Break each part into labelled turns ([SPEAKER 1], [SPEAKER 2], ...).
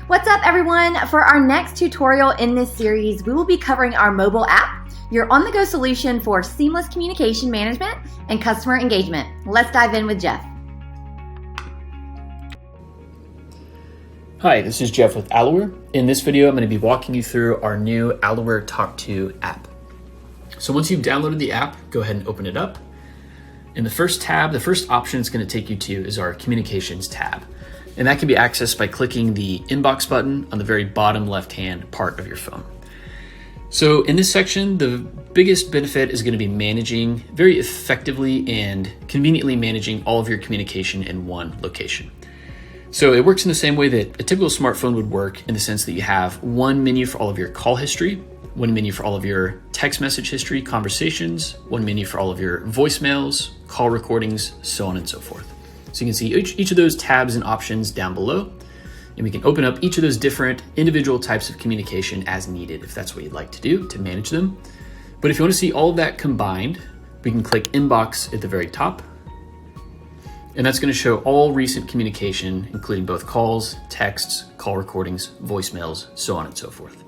[SPEAKER 1] What's up, everyone? For our next tutorial in this series, we will be covering our mobile app, your on-the-go solution for seamless communication management and customer engagement. Let's dive in with Jeff.
[SPEAKER 2] Hi, this is Jeff with Aloware. In this video, I'm going to be walking you through our new Aloware Talk app. So once you've downloaded the app, go ahead and open it up. In the first tab, the first option it's going to take you to is our Communications tab. And that can be accessed by clicking the inbox button on the very bottom left-hand part of your phone. So in this section, the biggest benefit is going to be managing very effectively and conveniently managing all of your communication in one location. So it works in the same way that a typical smartphone would work, in the sense that you have one menu for all of your call history, one menu for all of your text message history, conversations, one menu for all of your voicemails, call recordings, so on and so forth. So you can see each of those tabs and options down below, and we can open up each of those different individual types of communication as needed, if that's what you'd like to do to manage them. But if you want to see all of that combined, we can click Inbox at the very top, and that's going to show all recent communication, including both calls, texts, call recordings, voicemails, so on and so forth.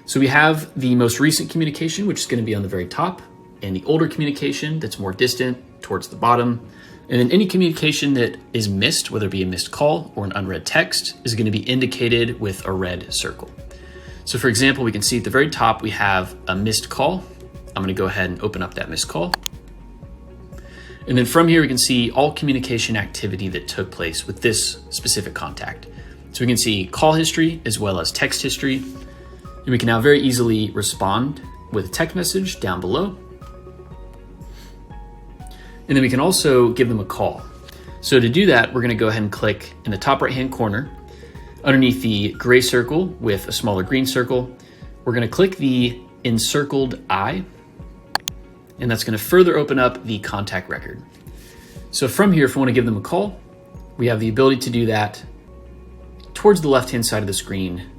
[SPEAKER 2] So we have the most recent communication, which is going to be on the very top, and the older communication that's more distant towards the bottom. And then any communication that is missed, whether it be a missed call or an unread text, is going to be indicated with a red circle. So for example, we can see at the very top, we have a missed call. I'm going to go ahead and open up that missed call. And then from here, we can see all communication activity that took place with this specific contact. So we can see call history as well as text history. And we can now very easily respond with a text message down below. And then we can also give them a call. So to do that, we're going to go ahead and click in the top right-hand corner underneath the gray circle with a smaller green circle. We're going to click the encircled eye, and that's going to further open up the contact record. So from here, if we want to give them a call, we have the ability to do that towards the left-hand side of the screen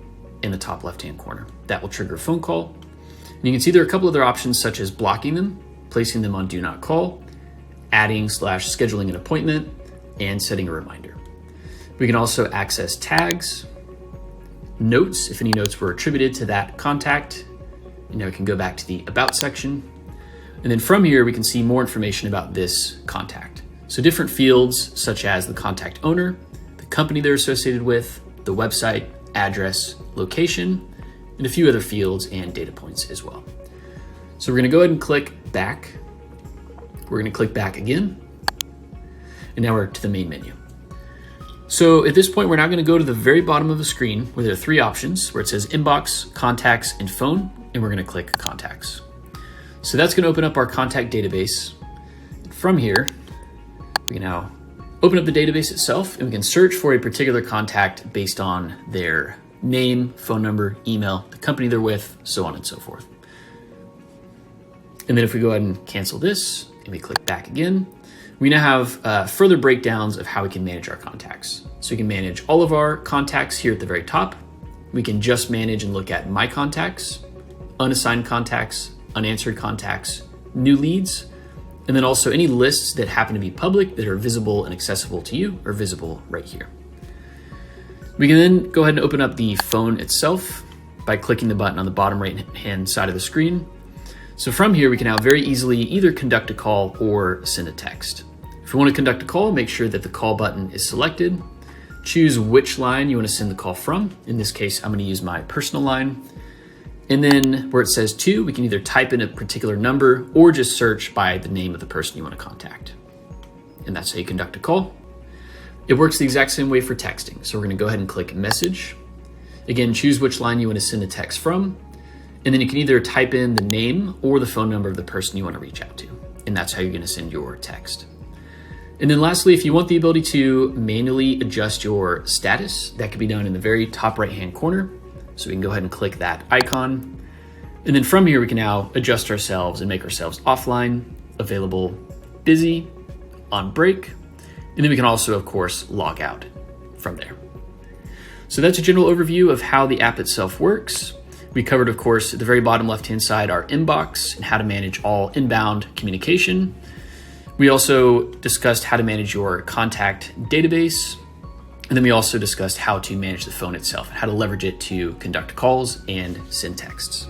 [SPEAKER 2] in the top left-hand corner. That will trigger a phone call. And you can see there are a couple other options, such as blocking them, placing them on do not call, adding/scheduling an appointment, and setting a reminder. We can also access tags, notes, if any notes were attributed to that contact. We can go back to the About section. And then from here, we can see more information about this contact. So different fields, such as the contact owner, the company they're associated with, the website, address, location, and a few other fields and data points as well. So we're going to go ahead and click back. We're going to click back again, and now we're to the main menu. So at this point, we're now going to go to the very bottom of the screen where there are three options where it says Inbox, Contacts, and Phone, and we're going to click Contacts. So that's going to open up our contact database. From here, we can now open up the database itself, and we can search for a particular contact based on their name, phone number, email, the company they're with, so on and so forth. And then if we go ahead and cancel this, and we click back again, we now have further breakdowns of how we can manage our contacts. So we can manage all of our contacts here at the very top. We can just manage and look at my contacts, unassigned contacts, unanswered contacts, new leads, and then also any lists that happen to be public that are visible and accessible to you are visible right here. We can then go ahead and open up the phone itself by clicking the button on the bottom right-hand side of the screen. So from here, we can now very easily either conduct a call or send a text. If you want to conduct a call, make sure that the call button is selected. Choose which line you want to send the call from. In this case, I'm going to use my personal line. And then where it says to, we can either type in a particular number or just search by the name of the person you want to contact. And that's how you conduct a call. It works the exact same way for texting. So we're going to go ahead and click message. Again, choose which line you want to send a text from. And then you can either type in the name or the phone number of the person you want to reach out to. And that's how you're going to send your text. And then lastly, if you want the ability to manually adjust your status, that can be done in the very top right-hand corner. So we can go ahead and click that icon. And then from here, we can now adjust ourselves and make ourselves offline, available, busy, on break. And then we can also, of course, log out from there. So that's a general overview of how the app itself works. We covered, of course, at the very bottom left-hand side, our inbox and how to manage all inbound communication. We also discussed how to manage your contact database, And then we also discussed how to manage the phone itself, how to leverage it to conduct calls and send texts.